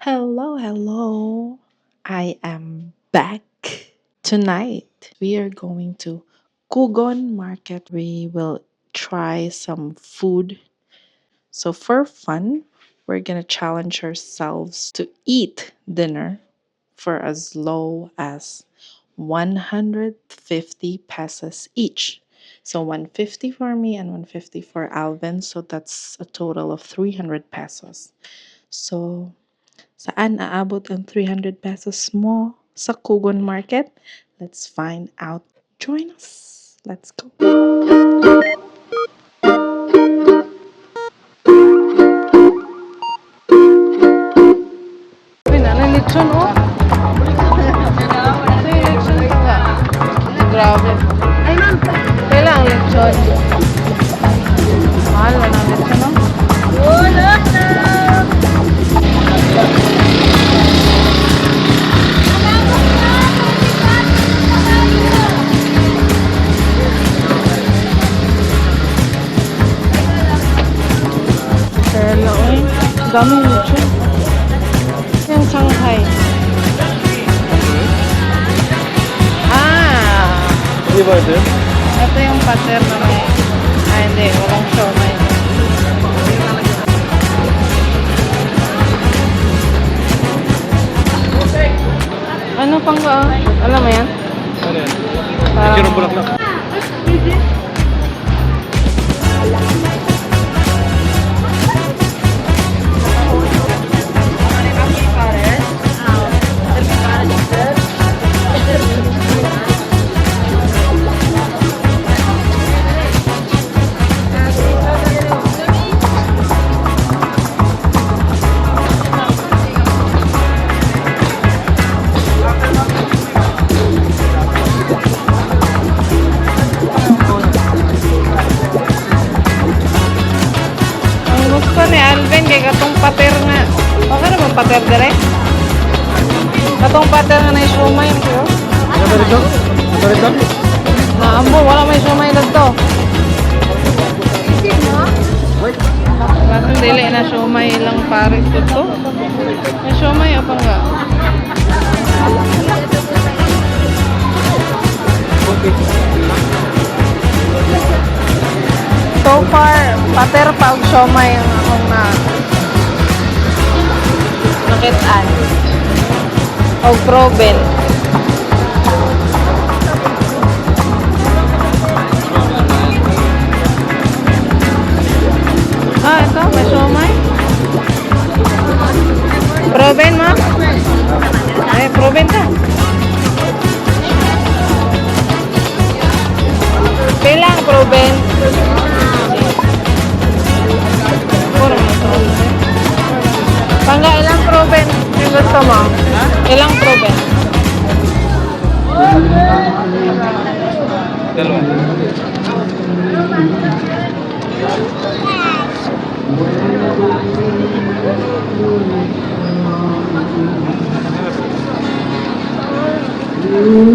Hello, hello. I am back. Tonight, we are going to Kugon Market. We will try some food. So, for fun, we're going to challenge ourselves to eat dinner for as low as 150 pesos each. So 150 for me and 150 for Alvin. So that's a total of 300 pesos. So saan aabot ang 300 pesos mo sa Kugon Market? Let's find out. Join us. Let's go. Uy, lechon oh. Ito yung lechon ko nga. Grabe. Ay, ma'am. Kailan ang lechon? Mahal na ng lechon oh. Wala na! Hello, eh. Daming lechon. Yung Shanghai. Di ba ito? Ito yung pater na may... hindi. Walang siomay. Ano pang ba? Alam mo yan? Ano yan? Parang... Mayroong bulaklak. Gusto ni Alvin kay katong pater nga. Okay na bang pater dire? Katong pater nga na siomay ko. Ano ba ito? Ano ba ito? Naambo wala may siomay dito. Bakit dili na siomay lang pares dito? May siomay apa nga? So far, pater pa og siomay ang akong nakitaan. Og proben. Ito, may siomay. Proben mo? Ay, proben ka. Pilang proben? Pangga, ilang proben yung gusto mo? Ilang proben? Dalawa.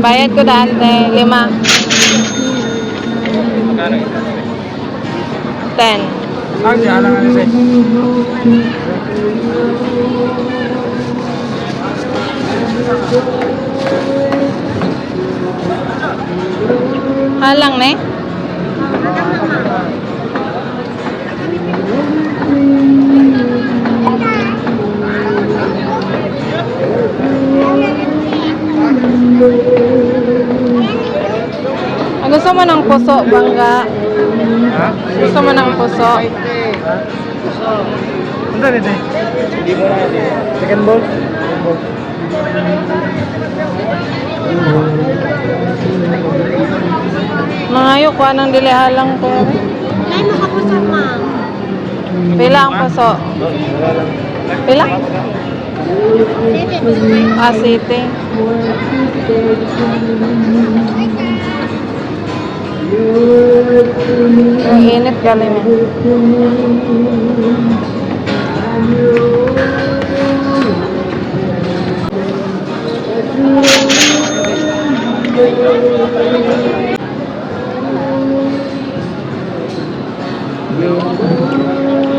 Bayad ko dante, 5. Magkano ito? 10. Ah, di alang ano sa'yo. Halang na gusto mo ng puso, bangga? Ha? Gusto mo ng puso? Ano rin eh? Hindi mo na second ball? Mangayo ko anong dilihalang ko. Ay, makapuso, ma'am. Pila ang puso? Pila? City. Ang init galing eh.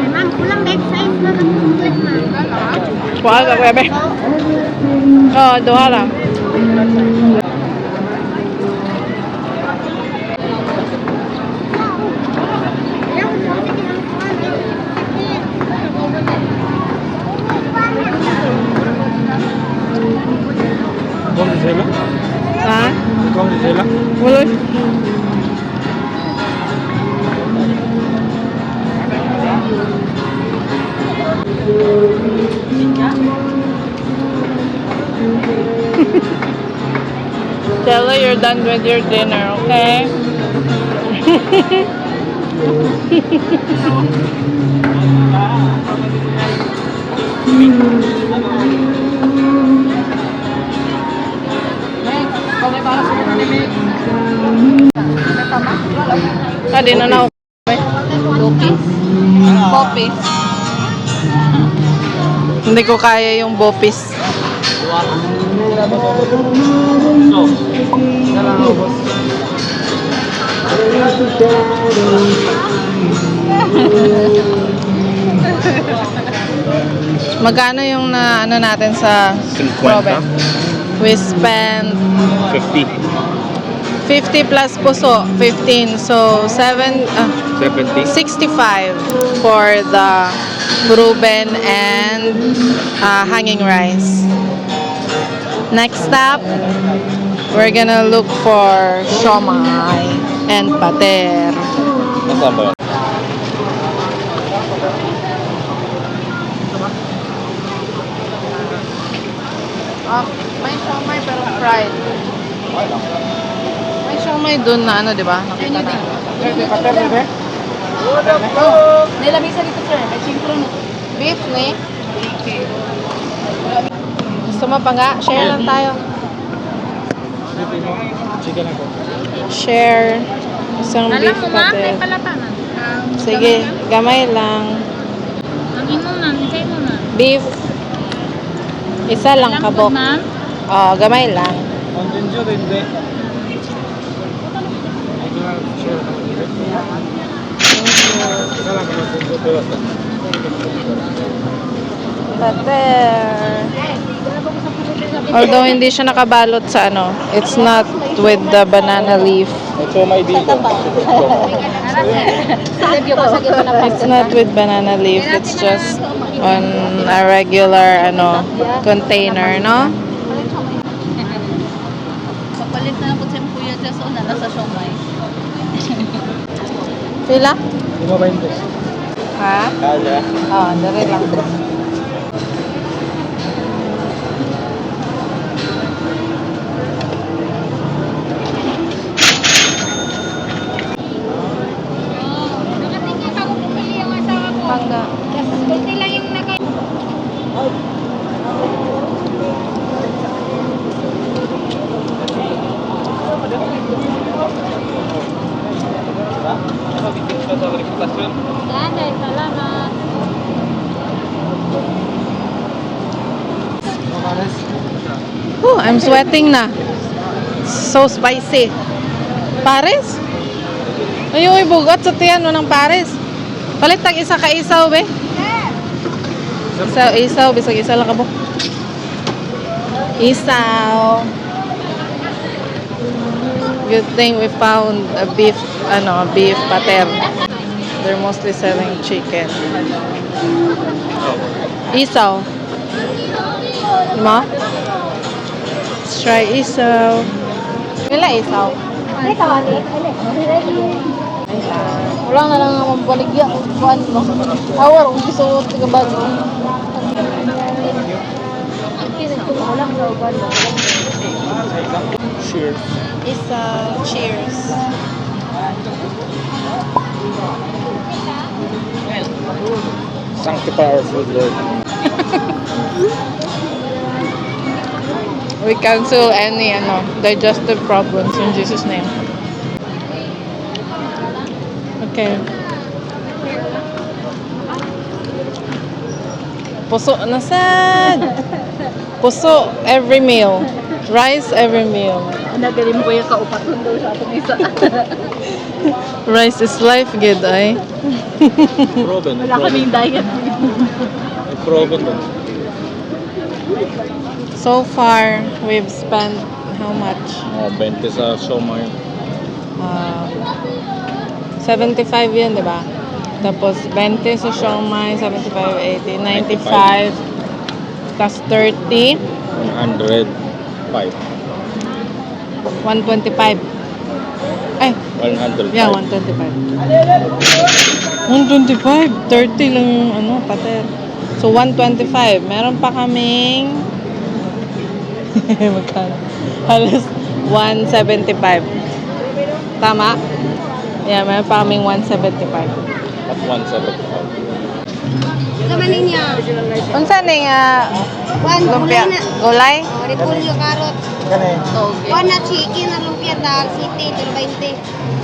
Ma'am, kulang bag size na lang. Ma'am. Kuha ka, kuya, be. Oo, duha lang. Kung di sila? Ha? Kung di sila? Wala. Tell her you're done with your dinner, okay? Di na na. Bopis. Bopis. Hindi ko kaya yung bopis. So, salang ako, boss. Magkano yung na ano natin sa 50. Robin? We spent 50. 50 plus puso, 15. So 70. 65 for the Ruben and hanging rice. Next stop, we're gonna look for siomai and pater. Nasaan ba yun? May siomai pero fried. May siomai dun na ano, di ba? Nakita na. Nila bisa dito sir. May simpro no. Beef ni. Gusto mo pa nga? Share lang tayo. Chicken ako. Share. Isang beef pater. palatanan. Sige, gamay lang. Ang inunan, isa inunan. Beef. Isa lang kabok. ma'am. Gamay lang. Content yun, hindi. Salang ako, Pater. Although hindi siya nakabalot sa ano, it's not with the banana leaf. ito may dito. It's not with banana leaf. It's just on a regular ano container, no? Papalit na lang po sa kuya siya sa una sa siomai. Pila? Lima 20. Ha? Kaya. Dari lang. Nakatingin ako pumili yung asawa ko. Pangga. Kunti lang yung naka... Daday, salamat. Oh, I'm sweating na. So spicy. Pares? Ay, bugat sa tiyan mo ng pares. Palit tag isa ka isaw, be. Isaw, bisag isa lang ka po. Isaw. Good thing we found a beef pater. They're mostly selling chicken. Isaw. Ma? Let's try isaw. Wala isaw. Wala na lang ang baligya. Kuan mo. Awar, kung gusto mo tiga bago. Cheers. Isaw. Cheers. Sanctify our food, Lord. We cancel any digestive problems in Jesus' name. Okay. Puso na sad. Puso every meal. Rice every meal. Nagalim ko yung kaupaton daw sa atong isa. Rice is life, good ay. Proven. Wala kaming diet. Proven ba? So far, we've spent how much? 20 sa siomai. Um, 75 yun, di ba? Tapos 20 sa siomai, 75, 80, 95, plus 30, 105. 125. Ay, 105. yeah, 125. 125, 30 lang yung ano, pater. So, 125. Meron pa kaming magkano? Halos 175. Tama? Yeah, meron pa kaming 175. At 175. Sama niya. Unsa ning One, lumpia? gulay na. Gulay? Oh, repolyo, karot. Ganun. Okay. One na chicken na lumpia, dahil city, 20.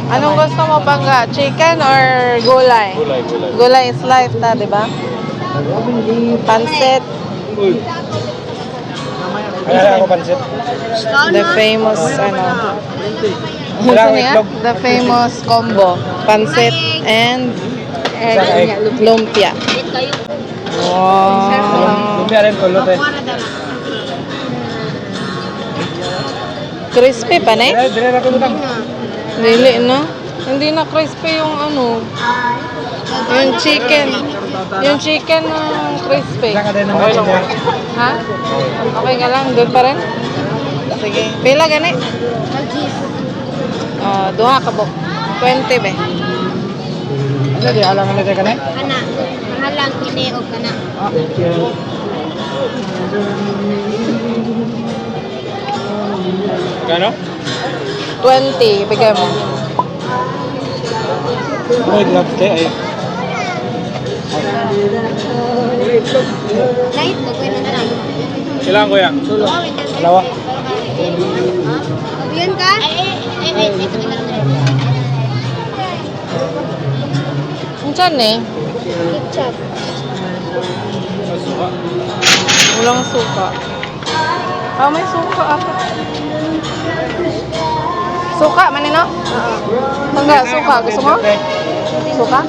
Anong gusto mo pang chicken or gulay? Gulay. Gulay is life ta, di ba? Pansit, Kaya ako pansit. the famous ano. Wala Ano akong yan? itlog. The famous combo. Pansit and Egg. lumpia. Wow. Lumpia rin kulot eh. Crispy pa na eh? Dire na kulot. Dili na. Hindi na crispy yung ano. Yung chicken. Yung chicken na crispy. Saan ka din naman niya? Ha? Okay ka lang? Doon pa rin? Sige. Pila gani? Duha ka bok. 20 be. Ano di alang na ka na? Kana, mahalang kini o kana. Kano? 20. Bigay mo. May gloves kayo ay. Light, magwin na lang. Kailangan ko yan. Dalawa. Abiyan ka? Ay, ito na lang. Ang saan eh? Ketchup. Walang suka. May suka ako. Suka, manino? Enggak, suka. Gusto mo? Suka?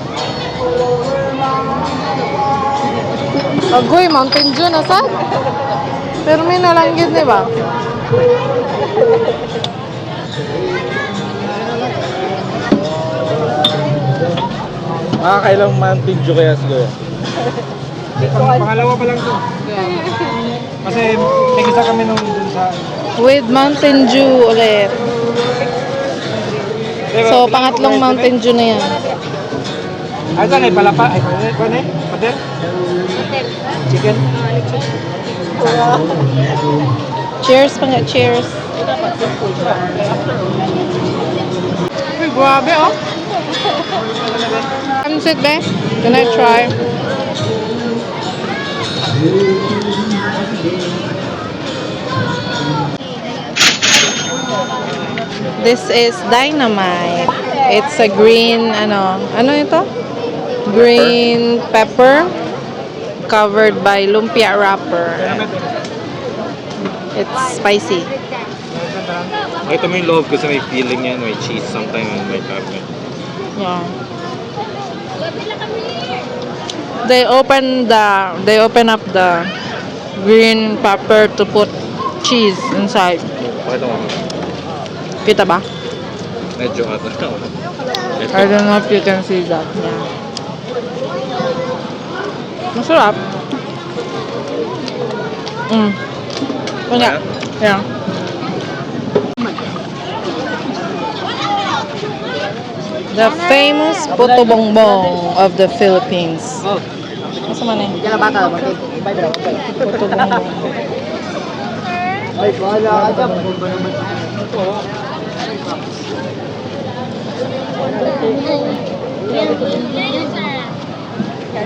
Agoy, Mountain Dew na sad. Pero may nalanggit, di ba? Makakailang Mountain Dew kaya siguro. Pangalawa pa lang to. Kasi tigisa kami nung dun sa... With Mountain Dew ulit. So, pangatlong Mountain Dew na yan. Ay, saan eh? Palapa? Ay, kwan eh? Pader? Chicken? Cheers pa nga, cheers. Uy, grabe oh. Pansit be? Can I try? This is dynamite. It's a green, ano ito? Green pepper covered by lumpia wrapper. It's spicy. Ito mo yung loob kasi may feeling yan, may cheese sometimes and may pepper. Yeah. They open up the green pepper to put cheese inside. Pakita mo. Kita ba? Medyo ata. I don't know if you can see that. Yeah. Masarap. Wala. Yeah. The famous puto bongbong of the Philippines. Masa man eh? Puto bongbong. Ay, wala ka.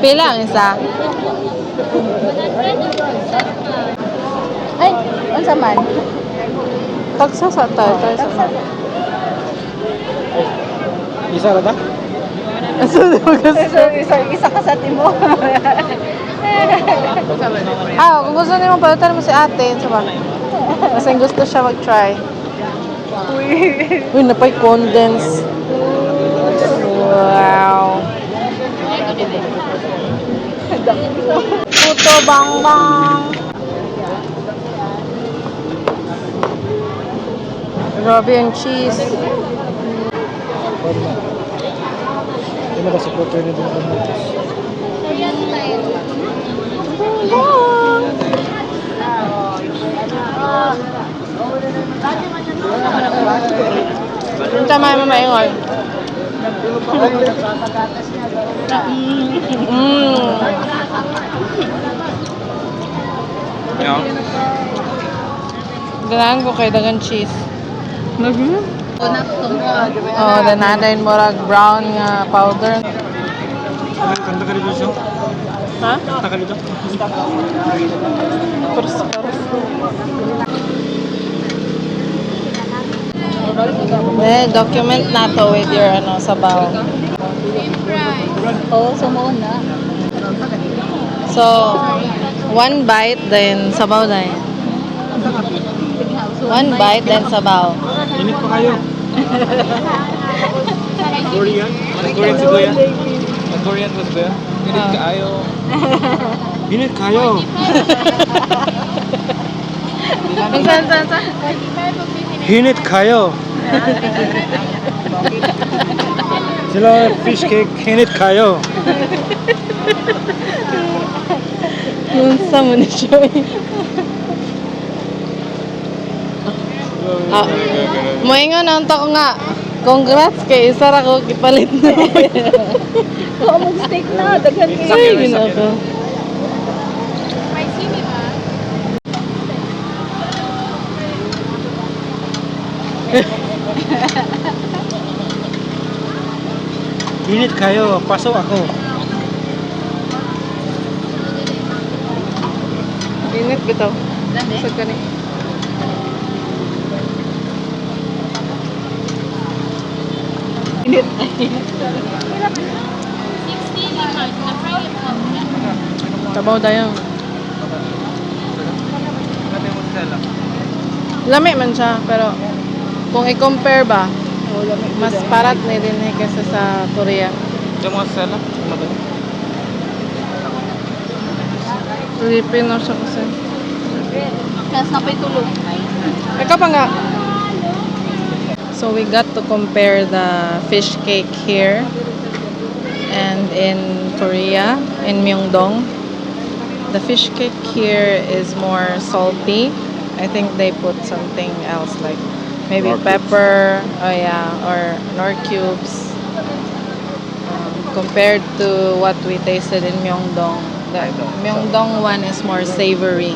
Pila ang isa? Ay, unsa man? Tagsa sa tayo. Isa na ba? Isa ka sa timo. Kung gusto niyo palitan mo si ate, sa ba? Kasi gusto siya mag-try. Uy, napay condense. Wow. Puto bang bang. Grabe yung cheese. Hindi mo kasi proper na din ang noodles. Yung tama yung mamaingon. Yeah. Ganahan ko kay dagang cheese. Oh, then natin murag brown nga powder. Kanta ka dito siya? Ha? Kanta ka dito? Purs. Document na to with your ano sabaw. Oo, sumuon na. So, one bite then sabaw na yan. One bite then sabaw. Init pa kayo. Korean? Korean si Kuya? Korean was Kuya? Init kayo. Init kayo. Saan? Hinit kayo. Sila fish cake, hinit kayo. Yung sa mo ni Joy. Moingon ang ko nga. Congrats kay isa ra ko gipalit na. Oo, mag-steak na. Daghan kayo. Ay, ginako. Hinit kayo, pasok ako. Init bitaw. Sa kani. Init. Tabaw dayon. Lami man siya, pero kung i-compare ba, mas parat na din kaysa sa Korea. Ito mga sala? Filipino siya kasi. Kas na pa'y tulog. Ikaw pa nga. So we got to compare the fish cake here and in Korea, in Myeongdong. The fish cake here is more salty. I think they put something else like maybe Nor pepper, oh yeah, or nor cubes. Compared to what we tasted in Myeongdong. The Myeongdong one is more savory.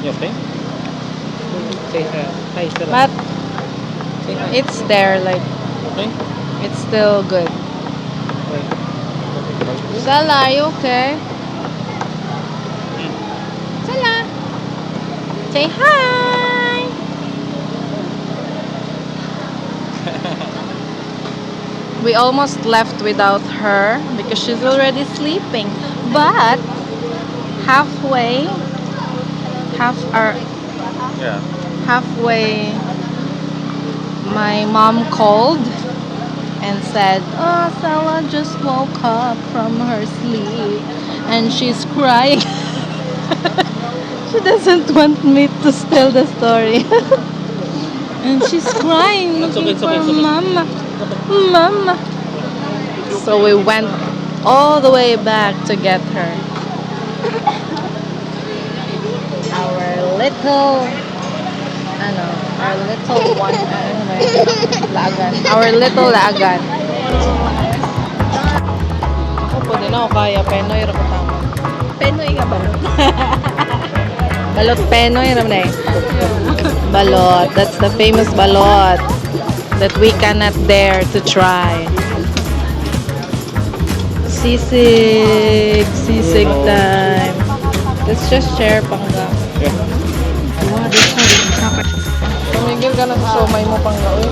You okay? Say hi, Stella. But Say hi. it's there, like, Okay? it's still good. Sala, are you okay? Sala. Say hi. We almost left without her because she's already sleeping. But halfway, Yeah. halfway, my mom called and said, "Oh, Stella just woke up from her sleep and she's crying." She doesn't want me to tell the story. And she's crying, It's looking okay, it's for okay, it's okay. mama. Mama. So we went all the way back to get her. Our little one, lagan. Our little lagan. Ako po din ako kaya, Penoy ra ko tama. Penoy nga ba? Balot Penoy ra man eh. Balot, that's the famous balot that we cannot dare to try. Sisig time. Let's just share pangga. Yeah. Tumigil ka na sa siomay mo pangga. Uy.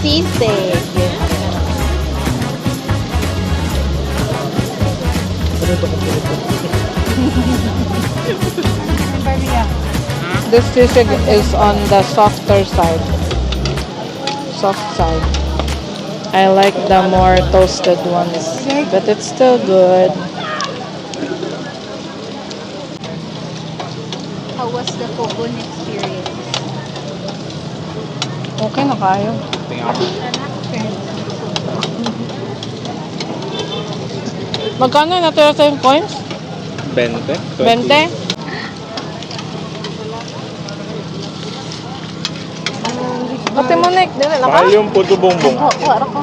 Sisig. This sisig is on the softer side. Soft side. I like the more toasted ones, but it's still good. How was the Kogon experience? Okay na kayo. Tingnan ako. Magkano yung natira sa yung coins? 20? 20? Ate Monik, dili lang ka? Mahal yung puto bongbong. Wala ko.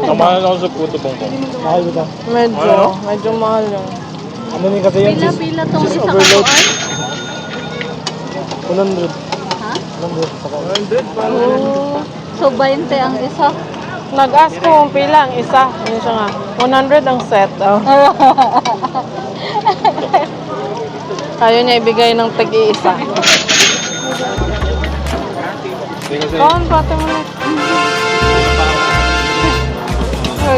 Namahal ako sa puto bongbong. Mahal ba ito? Medyo mahal yung. Ano ni kasi yung Pila tong cheese isa ka overload? kuan? 100. Ha? 100. Oh. So 20 ang isa. Nag-ask ko kung pila ang isa. Yun siya nga. 100 ang set. Oh. Ayaw niya ibigay ng tag-iisa. Kaon pa, Ate Monik.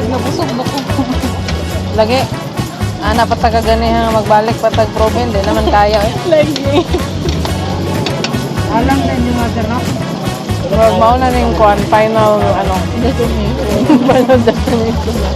Nabusog na ko. Lagi. Dapat sa kaganihan magbalik pa tag-proven. Di naman kaya eh. Lagi. Alam na yung mother na. Mauna na yung kuan, final, ano. Final destination na.